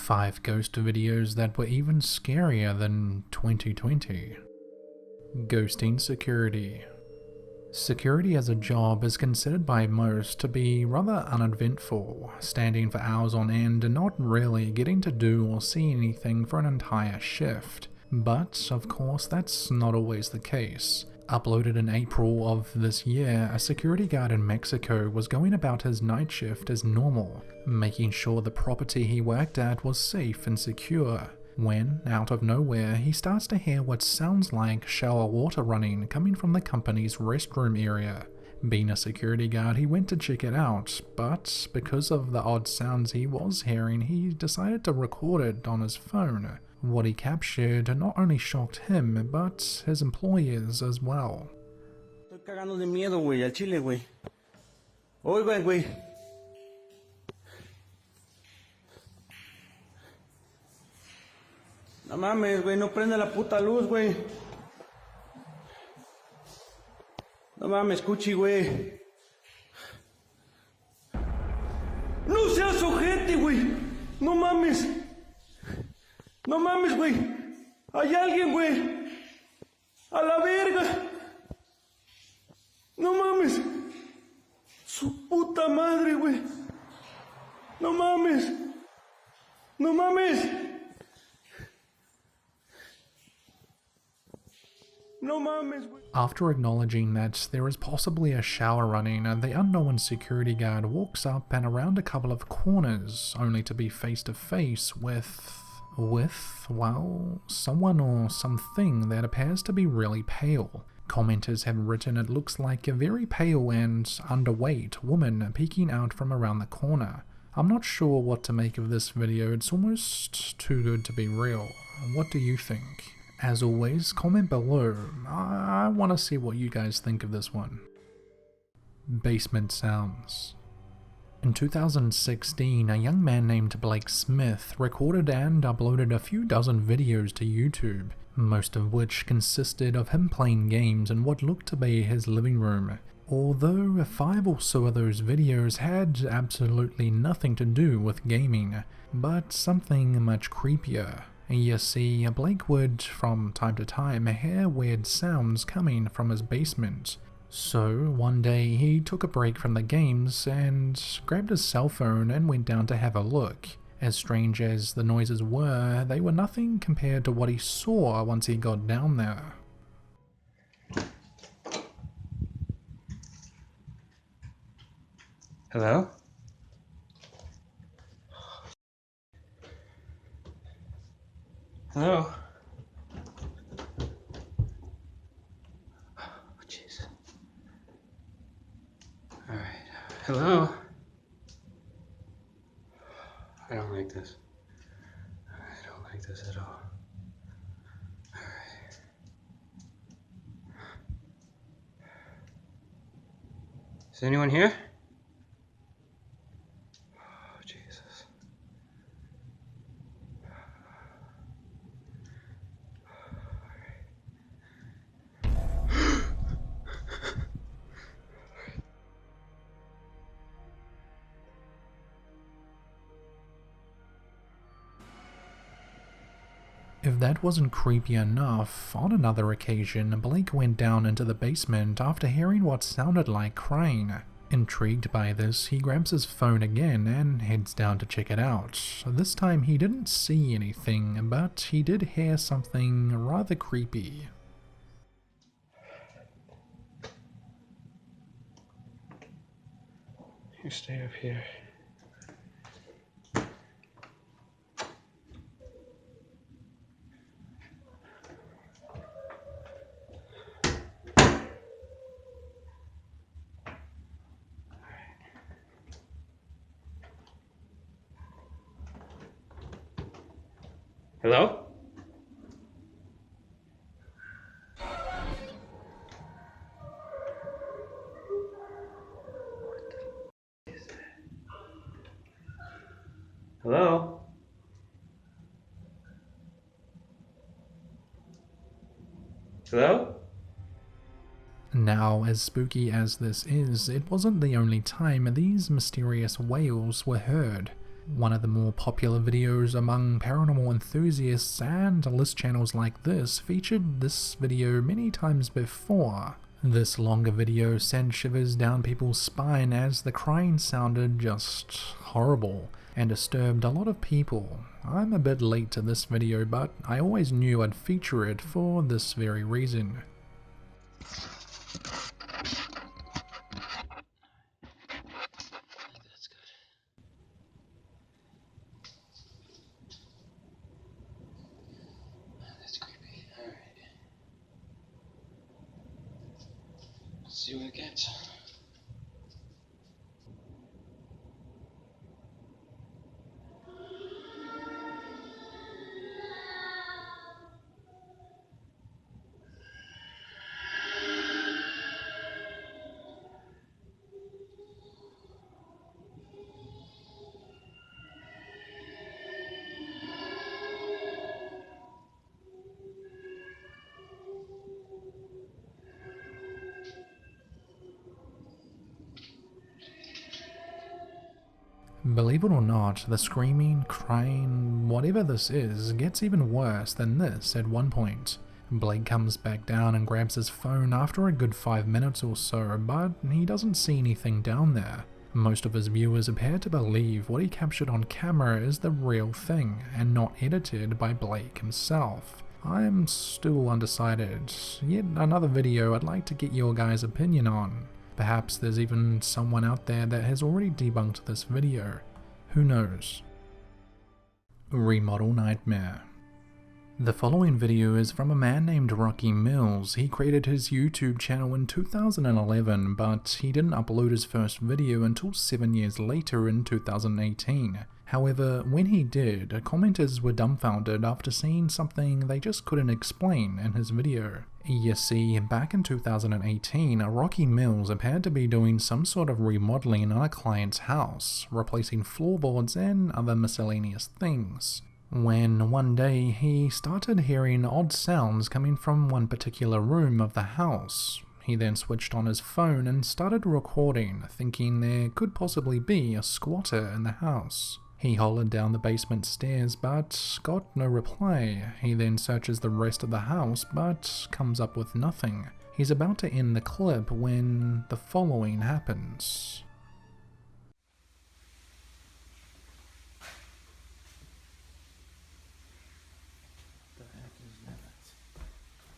5 ghost videos that were even scarier than 2020. Ghosting security. Security as a job is considered by most to be rather uneventful, standing for hours on end and not really getting to do or see anything for an entire shift. But, of course, that's not always the case. Uploaded in April of this year, a security guard in Mexico was going about his night shift as normal, making sure the property he worked at was safe and secure, when, out of nowhere, he starts to hear what sounds like shower water running coming from the company's restroom area. Being a security guard, he went to check it out, but because of the odd sounds he was hearing, he decided to record it on his phone. What he captured not only shocked him, but his employers as well. Estoy cagando de miedo, güey, al chile, güey. Oigan, güey. No mames, güey, no prende la puta luz, güey. No mames, Cuchi, güey. No seas ojete, güey. No mames. No mames, güey. Hay alguien, güey. A la verga. No mames. Su puta madre, güey. No mames. No mames. No mames, güey. After acknowledging that there is possibly a shower running, the unknown security guard walks up and around a couple of corners, only to be face to face with, well, someone or something that appears to be really pale. Commenters have written it looks like a very pale and underweight woman peeking out from around the corner. I'm not sure what to make of this video, it's almost too good to be real. What do you think? As always, comment below. I want to see what you guys think of this one. Basement sounds. In 2016, a young man named Blake Smith recorded and uploaded a few dozen videos to YouTube, most of which consisted of him playing games in what looked to be his living room. Although 5 or so of those videos had absolutely nothing to do with gaming, but something much creepier. You see, Blake would, from time to time, hear weird sounds coming from his basement. So, one day he took a break from the games and grabbed his cell phone and went down to have a look. As strange as the noises were, they were nothing compared to what he saw once he got down there. Hello? Hello? Oh, jeez. Alright. Hello? I don't like this. I don't like this at all. Alright. Is anyone here? Oh, Jesus. If that wasn't creepy enough, on another occasion, Blake went down into the basement after hearing what sounded like crying. Intrigued by this, he grabs his phone again and heads down to check it out. This time he didn't see anything, but he did hear something rather creepy. You stay up here. Hello? Hello? Hello? Now, as spooky as this is, it wasn't the only time these mysterious wails were heard. One of the more popular videos among paranormal enthusiasts and list channels like this featured this video many times before. This longer video sent shivers down people's spine as the crying sounded just horrible and disturbed a lot of people. I'm a bit late to this video, but I always knew I'd feature it for this very reason. See what it gets. Believe it or not, the screaming, crying, whatever this is, gets even worse than this at one point. Blake comes back down and grabs his phone after a good 5 minutes or so, but he doesn't see anything down there. Most of his viewers appear to believe what he captured on camera is the real thing, and not edited by Blake himself. I'm still undecided. Yet another video I'd like to get your guys' opinion on. Perhaps there's even someone out there that has already debunked this video. Who knows? Remodel Nightmare. The following video is from a man named Rocky Mills. He created his YouTube channel in 2011, but he didn't upload his first video until 7 years later in 2018. However, when he did, commenters were dumbfounded after seeing something they just couldn't explain in his video. You see, back in 2018, Rocky Mills appeared to be doing some sort of remodeling on a client's house, replacing floorboards and other miscellaneous things, when one day he started hearing odd sounds coming from one particular room of the house. He then switched on his phone and started recording, thinking there could possibly be a squatter in the house. He hollered down the basement stairs but got no reply. He then searches the rest of the house but comes up with nothing. He's about to end the clip when the following happens.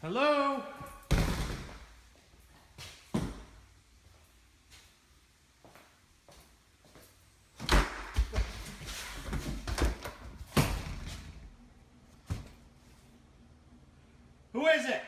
Hello? Who is it?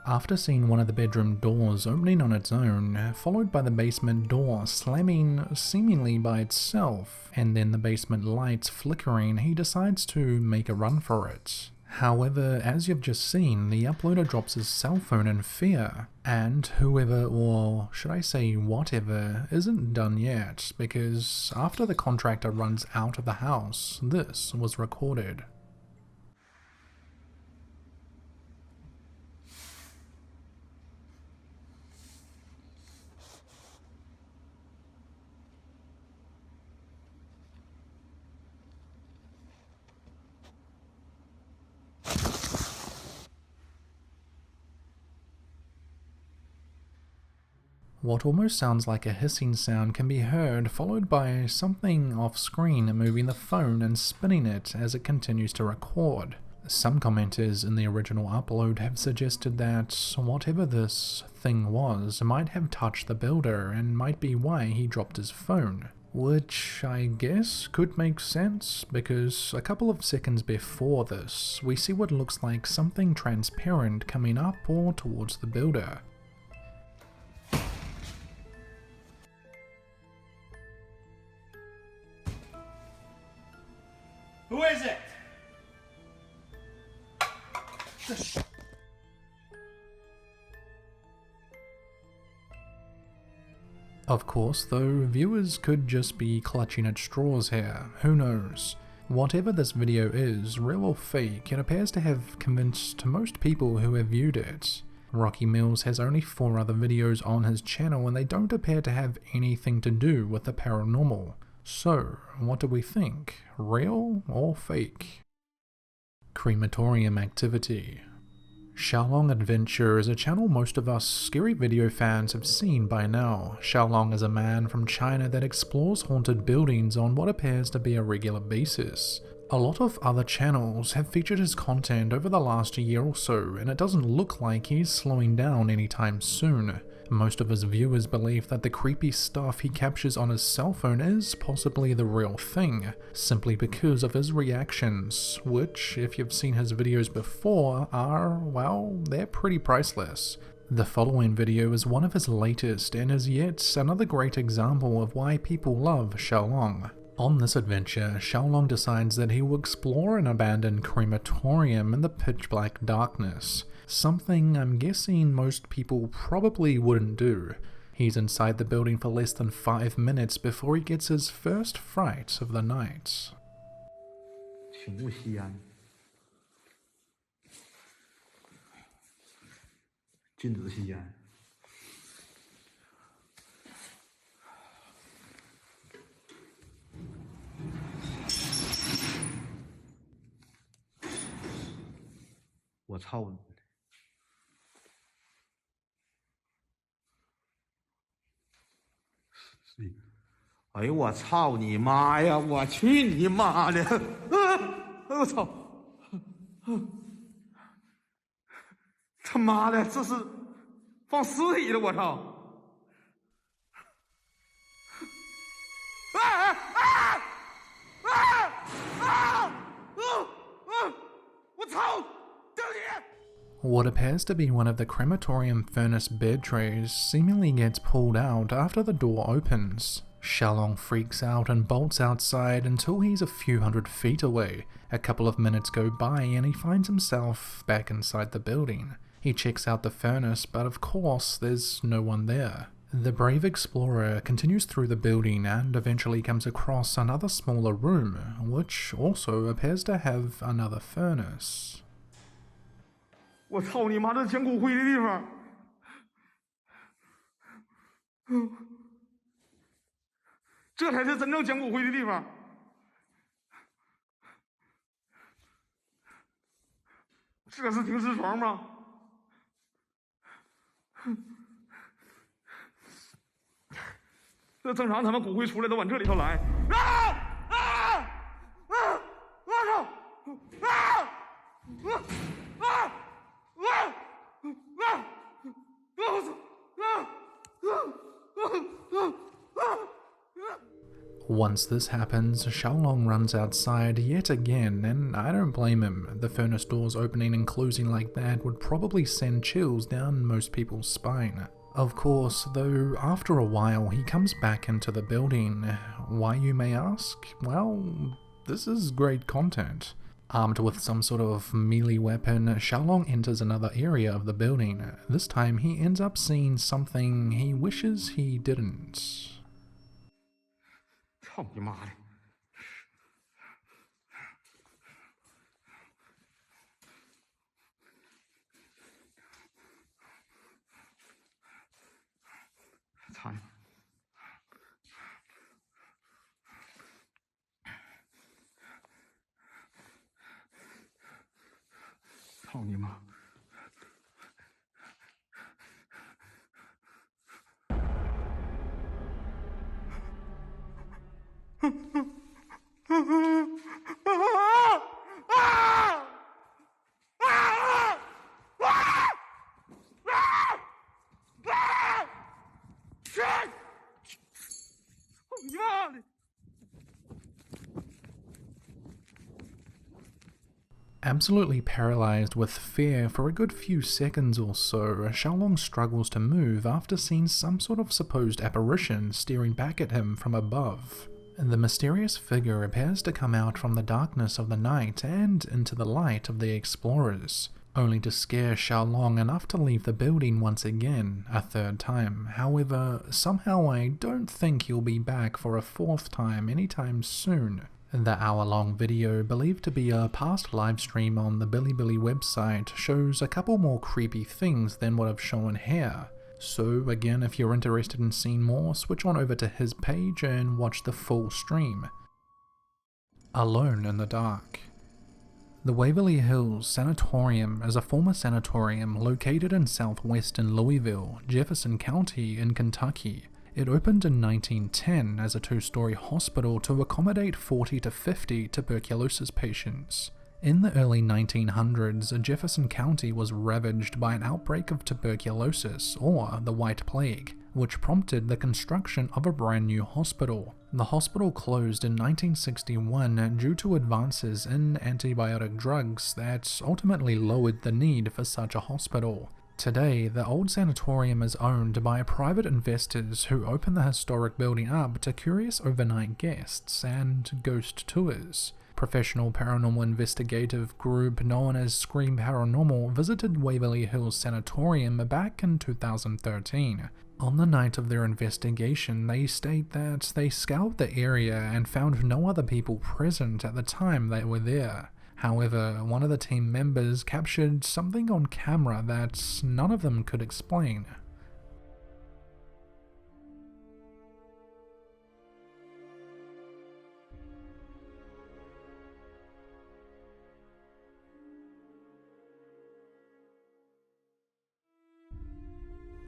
After seeing one of the bedroom doors opening on its own, followed by the basement door slamming seemingly by itself, and then the basement lights flickering, he decides to make a run for it. However, as you've just seen, the uploader drops his cell phone in fear, and whoever, or should I say whatever, isn't done yet, because after the contractor runs out of the house, this was recorded. What almost sounds like a hissing sound can be heard, followed by something off-screen moving the phone and spinning it as it continues to record. Some commenters in the original upload have suggested that whatever this thing was might have touched the builder and might be why he dropped his phone. Which I guess could make sense, because a couple of seconds before this, we see what looks like something transparent coming up or towards the builder. Who is it? Of course, though, viewers could just be clutching at straws here, who knows. Whatever this video is, real or fake, it appears to have convinced most people who have viewed it. Rocky Mills has only 4 other videos on his channel and they don't appear to have anything to do with the paranormal. So, what do we think? Real or fake? Crematorium activity. Xiaolong Adventure is a channel most of us scary video fans have seen by now. Xiaolong is a man from China that explores haunted buildings on what appears to be a regular basis. A lot of other channels have featured his content over the last year or so, and it doesn't look like he's slowing down anytime soon. Most of his viewers believe that the creepy stuff he captures on his cell phone is possibly the real thing, simply because of his reactions, which, if you've seen his videos before, are, well, they're pretty priceless. The following video is one of his latest and is yet another great example of why people love Xiaolong. On this adventure, Xiaolong decides that he will explore an abandoned crematorium in the pitch black darkness, something I'm guessing most people probably wouldn't do. He's inside the building for less than 5 minutes before he gets his first fright of the night. 请勿吸烟，禁止吸烟。我操你！哎呦我操你妈呀！我去你妈的！我操！他妈的，这是放尸体的！我操！我操！ What appears to be one of the crematorium furnace bed trays seemingly gets pulled out after the door opens. Xiaolong freaks out and bolts outside until he's a few hundred feet away. A couple of minutes go by and he finds himself back inside the building. He checks out the furnace, but of course there's no one there. The brave explorer continues through the building and eventually comes across another smaller room, which also appears to have another furnace. 我操你妈！这捡骨灰的地方，这才是真正捡骨灰的地方。这是停尸床吗？这正常，他们骨灰出来都往这里头来。我操！ Once this happens, Xiaolong runs outside yet again, and I don't blame him. The furnace doors opening and closing like that would probably send chills down most people's spine. Of course, though, after a while he comes back into the building. Why, you may ask? Well, this is great content. Armed with some sort of melee weapon, Xiaolong enters another area of the building. This time he ends up seeing something he wishes he didn't. 操你妈的！操你！操你妈！ Absolutely paralyzed with fear for a good few seconds or so, Xiaolong struggles to move after seeing some sort of supposed apparition staring back at him from above. The mysterious figure appears to come out from the darkness of the night and into the light of the explorers, only to scare Xiaolong enough to leave the building once again, a third time. However, somehow I don't think he'll be back for a fourth time anytime soon. The hour-long video, believed to be a past livestream on the Bilibili website, shows a couple more creepy things than what I've shown here. So again, if you're interested in seeing more, switch on over to his page and watch the full stream. Alone in the Dark. The Waverly Hills Sanatorium is a former sanatorium located in southwestern Louisville, Jefferson County in Kentucky. It opened in 1910 as a two-story hospital to accommodate 40 to 50 tuberculosis patients. In the early 1900s, Jefferson County was ravaged by an outbreak of tuberculosis, or the White Plague, which prompted the construction of a brand new hospital. The hospital closed in 1961 due to advances in antibiotic drugs that ultimately lowered the need for such a hospital. Today, the old sanatorium is owned by private investors who open the historic building up to curious overnight guests and ghost tours. Professional paranormal investigative group known as Scream Paranormal visited Waverly Hills Sanatorium back in 2013. On the night of their investigation, they state that they scoured the area and found no other people present at the time they were there. However, one of the team members captured something on camera that none of them could explain.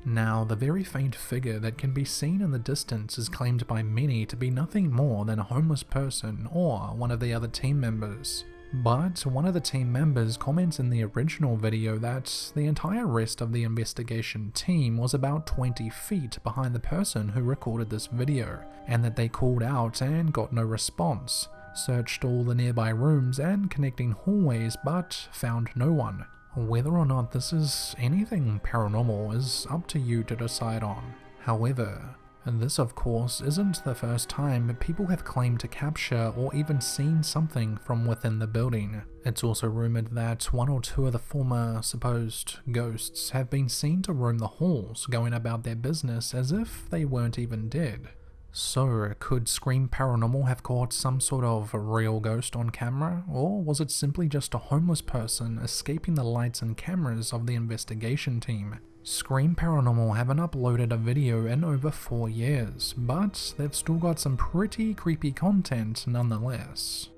Now, the very faint figure that can be seen in the distance is claimed by many to be nothing more than a homeless person or one of the other team members. But one of the team members comments in the original video that the entire rest of the investigation team was about 20 feet behind the person who recorded this video, and that they called out and got no response, searched all the nearby rooms and connecting hallways but found no one. Whether or not this is anything paranormal is up to you to decide on. However, this of course isn't the first time people have claimed to capture or even seen something from within the building. It's also rumoured that one or two of the former supposed ghosts have been seen to roam the halls, going about their business as if they weren't even dead. So, could Scream Paranormal have caught some sort of real ghost on camera, or was it simply just a homeless person escaping the lights and cameras of the investigation team? Scream Paranormal haven't uploaded a video in over 4 years, but they've still got some pretty creepy content nonetheless.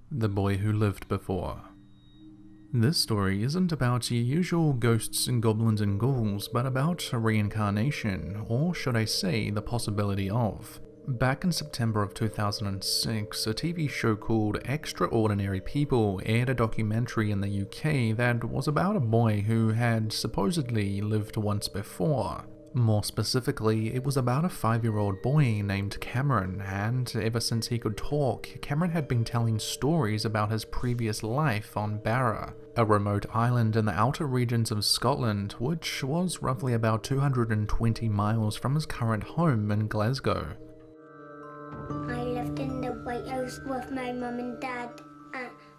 The Boy Who Lived Before. This story isn't about your usual ghosts and goblins and ghouls, but about reincarnation, or should I say, the possibility of. Back in September of 2006, a TV show called Extraordinary People aired a documentary in the UK that was about a boy who had supposedly lived once before. More specifically, it was about a 5-year-old boy named Cameron, and ever since he could talk, Cameron had been telling stories about his previous life on Barra, a remote island in the outer regions of Scotland, which was roughly about 220 miles from his current home in Glasgow. I lived in the White House with my mum and dad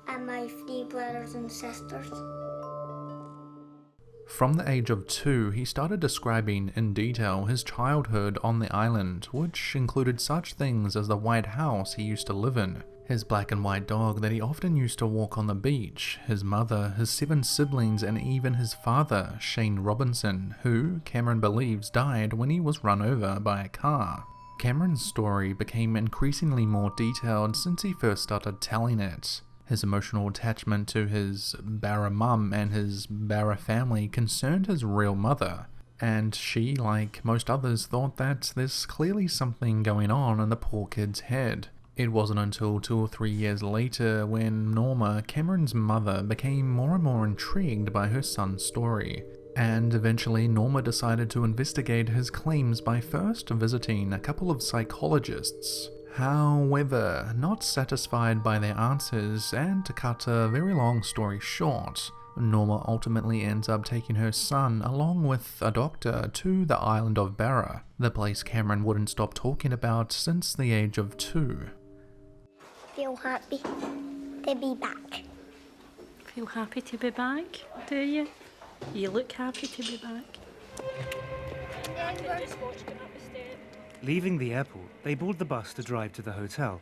and my 3 brothers and sisters. From the age of 2, he started describing in detail his childhood on the island, which included such things as the white house he used to live in, his black and white dog that he often used to walk on the beach, his mother, his 7 siblings, and even his father, Shane Robinson, who Cameron believes died when he was run over by a car. Cameron's story became increasingly more detailed since he first started telling it. His emotional attachment to his Barra mum and his Barra family concerned his real mother, and she, like most others, thought that there's clearly something going on in the poor kid's head. It wasn't until 2 or 3 years later when Norma, Cameron's mother, became more and more intrigued by her son's story, and eventually Norma decided to investigate his claims by first visiting a couple of psychologists. However, not satisfied by their answers, and to cut a very long story short, Norma ultimately ends up taking her son along with a doctor to the island of Barra, the place Cameron wouldn't stop talking about since the age of 2. Feel happy to be back. Feel happy to be back, do you? You look happy to be back. Leaving the airport, they board the bus to drive to the hotel,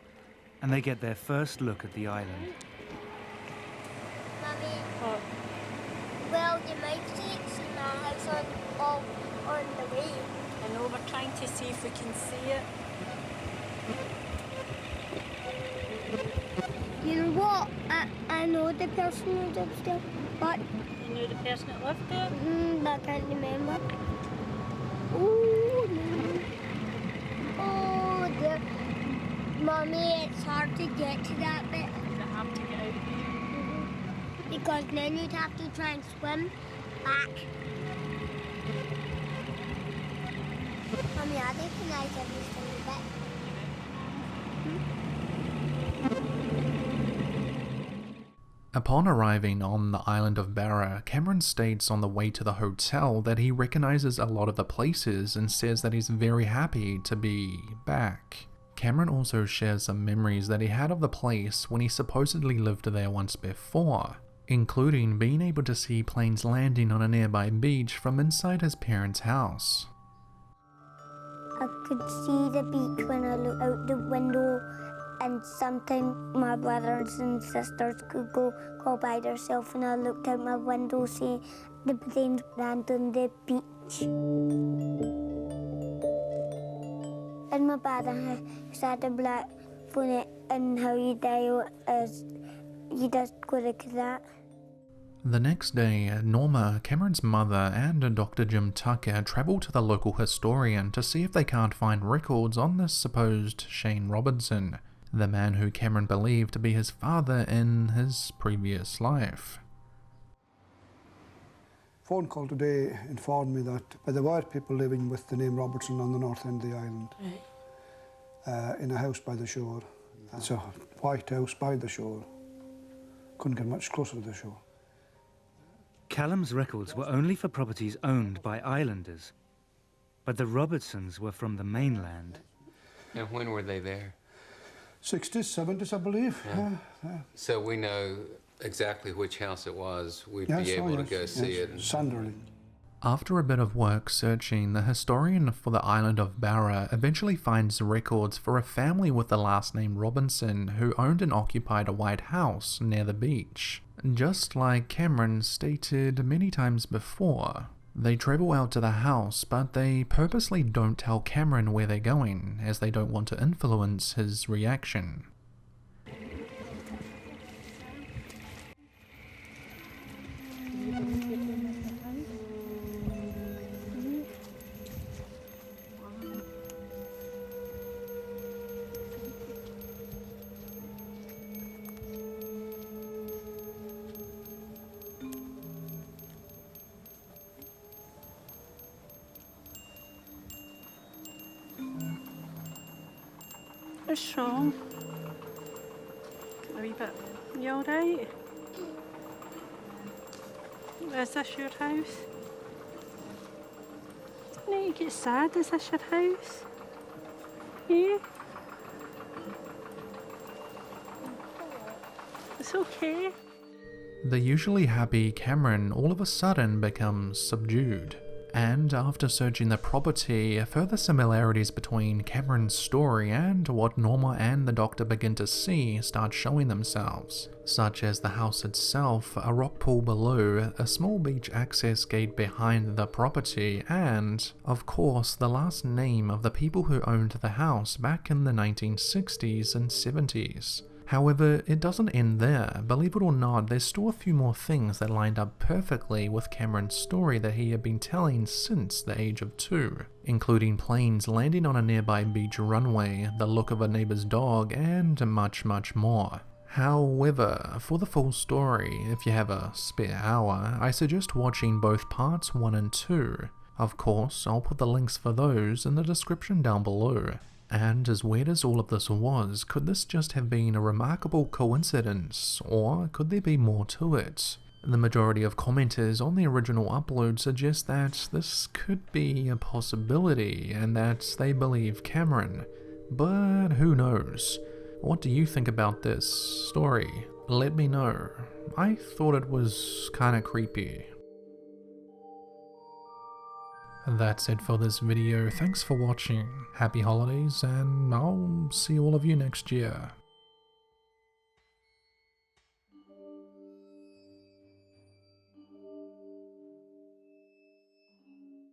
and they get their first look at the island. Mummy, Oh, well, you might see it's in our house on the way. I know, we're trying to see if we can see it. You know what? I know the person who lives there, but You know the person that lived there? I can't remember. Oh, no. Oh, dear. Mummy, it's hard to get to that bit. Is it hard to get out here? Because then you'd have to try and swim back. Mummy, I recognize every single bit. Upon arriving on the island of Barra, Cameron states on the way to the hotel that he recognizes a lot of the places and says that he's very happy to be back. Cameron also shares some memories that he had of the place when he supposedly lived there once before, including being able to see planes landing on a nearby beach from inside his parents' house. I could see the beach when I looked out the window, and sometimes my brothers and sisters could go by themselves, and I looked out my window, see the planes land on the beach. And my brother had a black phone, and how you dial is you just go like that. The next day, Norma, Cameron's mother, and Dr. Jim Tucker travel to the local historian to see if they can't find records on this supposed Shane Robinson, the man who Cameron believed to be his father in his previous life. Phone call today informed me that there were people living with the name Robertson on the north end of the island, in a house by the shore. It's a white house by the shore. Couldn't get much closer to the shore. Callum's records were only for properties owned by islanders, but the Robertsons were from the mainland. And when were they there? 60s, 70s, I believe. Yeah. So we know exactly which house it was. We'd Yes, be able to go yes, see yes. it. Sunderland. After a bit of work searching, the historian for the island of Barra eventually finds records for a family with the last name Robinson who owned and occupied a white house near the beach. Just like Cameron stated many times before, they travel out to the house, but they purposely don't tell Cameron where they're going, as they don't want to influence his reaction. What's wrong? A wee bit. You alright? Is this your house? Don't you get sad? Is this your house? Yeah? It's okay. The usually happy Cameron all of a sudden becomes subdued. And after searching the property, further similarities between Cameron's story and what Norma and the doctor begin to see start showing themselves, such as the house itself, a rock pool below, a small beach access gate behind the property, and, of course, the last name of the people who owned the house back in the 1960s and 70s. However, it doesn't end there. Believe it or not, there's still a few more things that lined up perfectly with Cameron's story that he had been telling since the age of 2, including planes landing on a nearby beach runway, the look of a neighbor's dog, and much, much more. However, for the full story, if you have a spare hour, I suggest watching both parts 1 and 2. Of course, I'll put the links for those in the description down below. And as weird as all of this was, could this just have been a remarkable coincidence, or could there be more to it? The majority of commenters on the original upload suggest that this could be a possibility, and that they believe Cameron, but who knows? What do you think about this story? Let me know. I thought it was kinda creepy. That's it for this video. Thanks for watching. Happy holidays, and I'll see all of you next year.